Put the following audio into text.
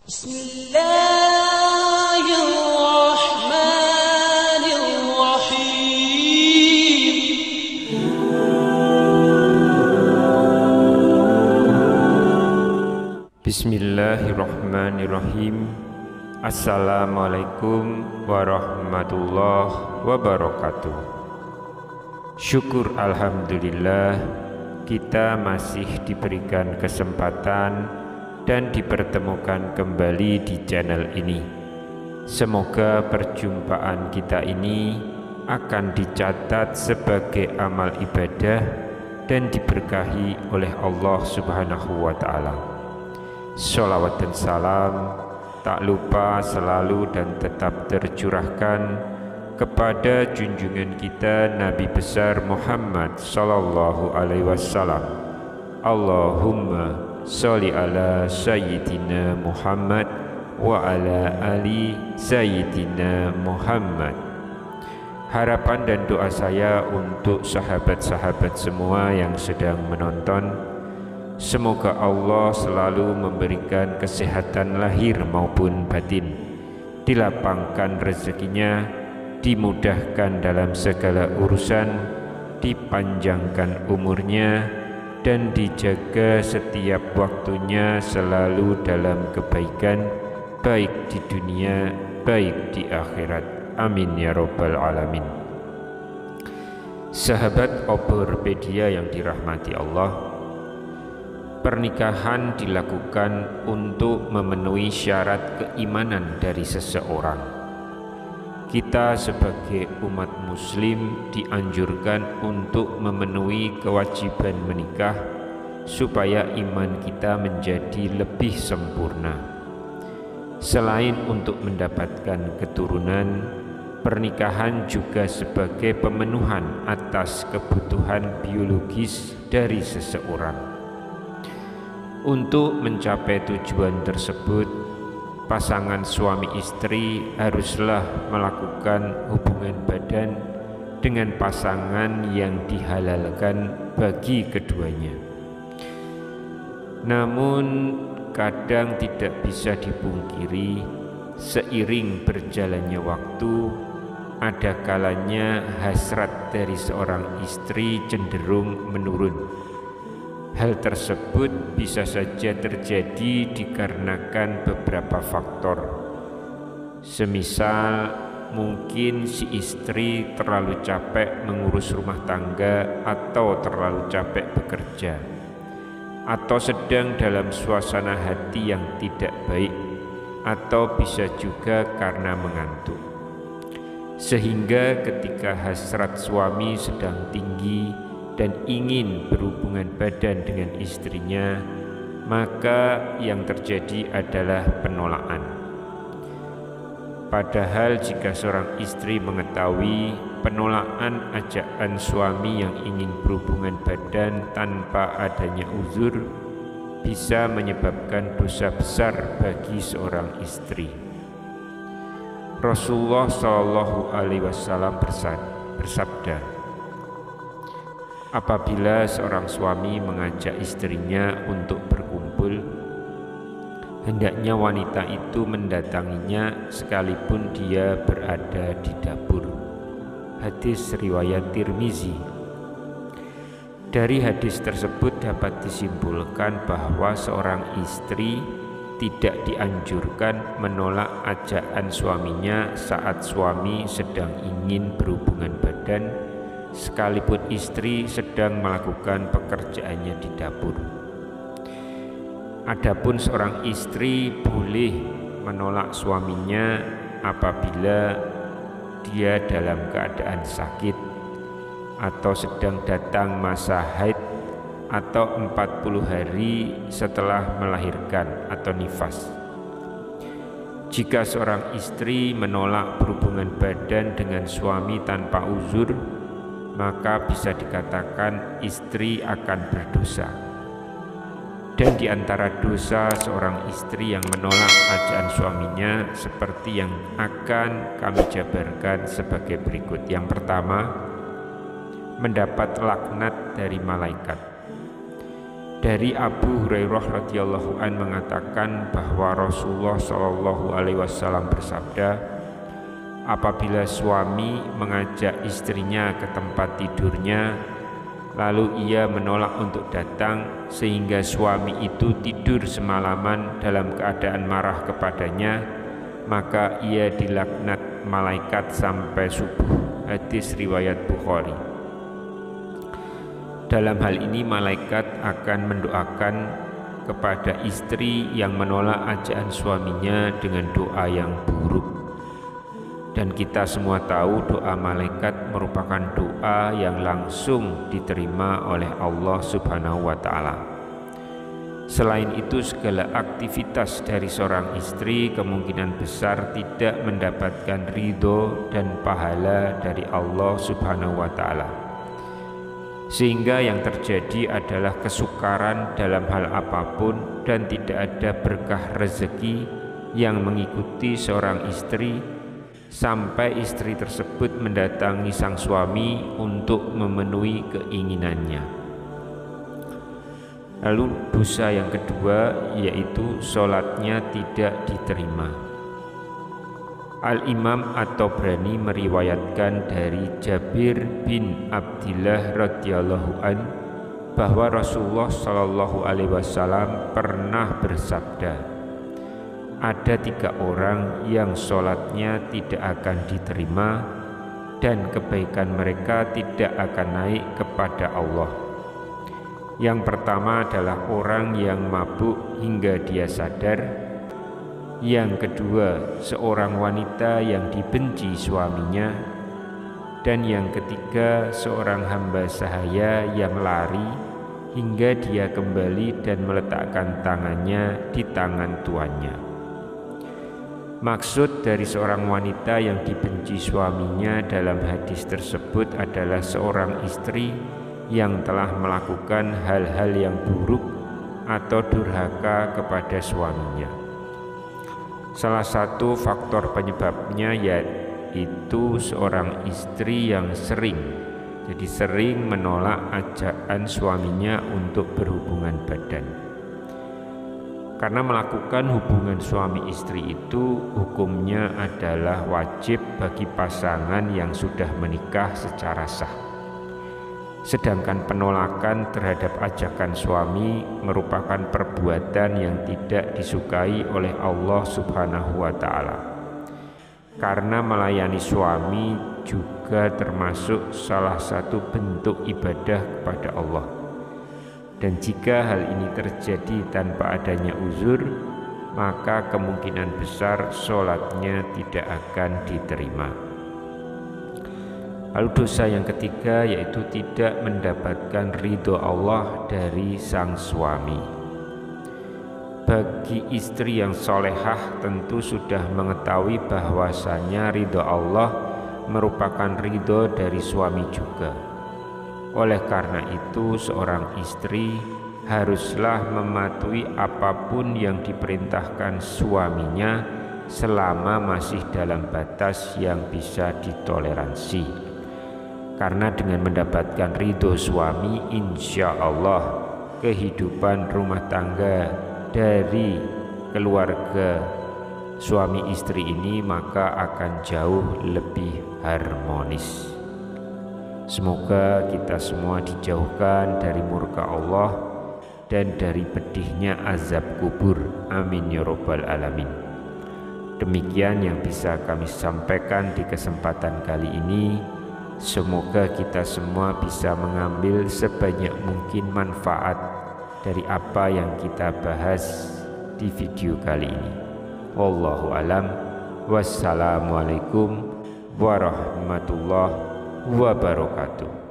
Bismillahirrahmanirrahim. Assalamualaikum warahmatullahi wabarakatuh. Syukur alhamdulillah kita masih diberikan kesempatan dan dipertemukan kembali di channel ini. Semoga perjumpaan kita ini akan dicatat sebagai amal ibadah dan diberkahi oleh Allah Subhanahu wa ta'ala. Sholawat dan salam tak lupa selalu dan tetap tercurahkan kepada junjungan kita Nabi besar Muhammad sallallahu alaihi wasallam. Allahumma sholli ala sayyidina Muhammad wa ala ali sayyidina Muhammad. Harapan dan doa saya untuk sahabat-sahabat semua yang sedang menonton, semoga Allah selalu memberikan kesehatan lahir maupun batin, dilapangkan rezekinya, dimudahkan dalam segala urusan, dipanjangkan umurnya, dan dijaga setiap waktunya selalu dalam kebaikan, baik di dunia, baik di akhirat. Amin ya rabbal alamin. Sahabat Oborpedia yang dirahmati Allah, pernikahan dilakukan untuk memenuhi syarat keimanan dari seseorang. Kita sebagai umat muslim dianjurkan untuk memenuhi kewajiban menikah supaya iman kita menjadi lebih sempurna. Selain untuk mendapatkan keturunan, pernikahan juga sebagai pemenuhan atas kebutuhan biologis dari seseorang. Untuk mencapai tujuan tersebut, pasangan suami istri haruslah melakukan hubungan badan dengan pasangan yang dihalalkan bagi keduanya. Namun kadang tidak bisa dipungkiri, seiring berjalannya waktu, ada kalanya hasrat dari seorang istri cenderung menurun. Hal tersebut bisa saja terjadi dikarenakan beberapa faktor. Semisal mungkin si istri terlalu capek mengurus rumah tangga atau terlalu capek bekerja, atau sedang dalam suasana hati yang tidak baik, atau bisa juga karena mengantuk. Sehingga ketika hasrat suami sedang tinggi dan ingin berhubungan badan dengan istrinya, maka yang terjadi adalah penolakan. Padahal jika seorang istri mengetahui penolakan ajakan suami yang ingin berhubungan badan tanpa adanya uzur, bisa menyebabkan dosa besar bagi seorang istri. Rasulullah Shallallahu Alaihi Wasallam bersabda, apabila seorang suami mengajak istrinya untuk berkumpul, hendaknya wanita itu mendatanginya sekalipun dia berada di dapur. Hadis riwayat Tirmizi. Dari hadis tersebut dapat disimpulkan bahwa seorang istri tidak dianjurkan menolak ajakan suaminya saat suami sedang ingin berhubungan badan, sekalipun istri sedang melakukan pekerjaannya di dapur. Adapun seorang istri boleh menolak suaminya apabila dia dalam keadaan sakit atau sedang datang masa haid atau 40 hari setelah melahirkan atau nifas. Jika seorang istri menolak berhubungan badan dengan suami tanpa uzur, maka bisa dikatakan istri akan berdosa. Dan di antara dosa seorang istri yang menolak ajakan suaminya seperti yang akan kami jabarkan sebagai berikut. Yang pertama, mendapat laknat dari malaikat. Dari Abu Hurairah radhiyallahu an mengatakan bahwa Rasulullah shallallahu alaihi wasallam bersabda, apabila suami mengajak istrinya ke tempat tidurnya, lalu ia menolak untuk datang sehingga suami itu tidur semalaman dalam keadaan marah kepadanya, maka ia dilaknat malaikat sampai subuh. Hadis riwayat Bukhari. Dalam hal ini malaikat akan mendoakan kepada istri yang menolak ajakan suaminya dengan doa yang buruk. Dan kita semua tahu doa malaikat merupakan doa yang langsung diterima oleh Allah Subhanahu wa Ta'ala. Selain itu, segala aktivitas dari seorang istri kemungkinan besar tidak mendapatkan ridho dan pahala dari Allah Subhanahu wa Ta'ala. Sehingga yang terjadi adalah kesukaran dalam hal apapun dan tidak ada berkah rezeki yang mengikuti seorang istri sampai istri tersebut mendatangi sang suami untuk memenuhi keinginannya. Lalu dosa yang kedua yaitu sholatnya tidak diterima. Al-Imam At-Tabrani meriwayatkan dari Jabir bin Abdillah radhiyallahu an bahwa Rasulullah shallallahu alaihi wasallam pernah bersabda, ada 3 orang yang sholatnya tidak akan diterima dan kebaikan mereka tidak akan naik kepada Allah. Yang pertama adalah orang yang mabuk hingga dia sadar. Yang kedua, seorang wanita yang dibenci suaminya. Dan yang ketiga, seorang hamba sahaya yang lari hingga dia kembali dan meletakkan tangannya di tangan tuannya. Maksud dari seorang wanita yang dibenci suaminya dalam hadis tersebut adalah seorang istri yang telah melakukan hal-hal yang buruk atau durhaka kepada suaminya. Salah satu faktor penyebabnya yaitu seorang istri yang sering menolak ajakan suaminya untuk berhubungan badan. Karena melakukan hubungan suami istri itu hukumnya adalah wajib bagi pasangan yang sudah menikah secara sah. Sedangkan penolakan terhadap ajakan suami merupakan perbuatan yang tidak disukai oleh Allah Subhanahu wa Ta'ala. Karena melayani suami juga termasuk salah satu bentuk ibadah kepada Allah. Dan jika hal ini terjadi tanpa adanya uzur, maka kemungkinan besar sholatnya tidak akan diterima. Lalu dosa yang ketiga yaitu tidak mendapatkan ridho Allah dari sang suami. Bagi istri yang solehah tentu sudah mengetahui bahwasanya ridho Allah merupakan ridho dari suami juga. Oleh karena itu seorang istri haruslah mematuhi apapun yang diperintahkan suaminya selama masih dalam batas yang bisa ditoleransi. Karena dengan mendapatkan ridho suami, insya Allah kehidupan rumah tangga dari keluarga suami istri ini maka akan jauh lebih harmonis. Semoga kita semua dijauhkan dari murka Allah dan dari pedihnya azab kubur. Amin ya rabbal alamin. Demikian yang bisa kami sampaikan di kesempatan kali ini. Semoga kita semua bisa mengambil sebanyak mungkin manfaat dari apa yang kita bahas di video kali ini. Wallahu alam. Wassalamualaikum warahmatullahi wabarakatuh.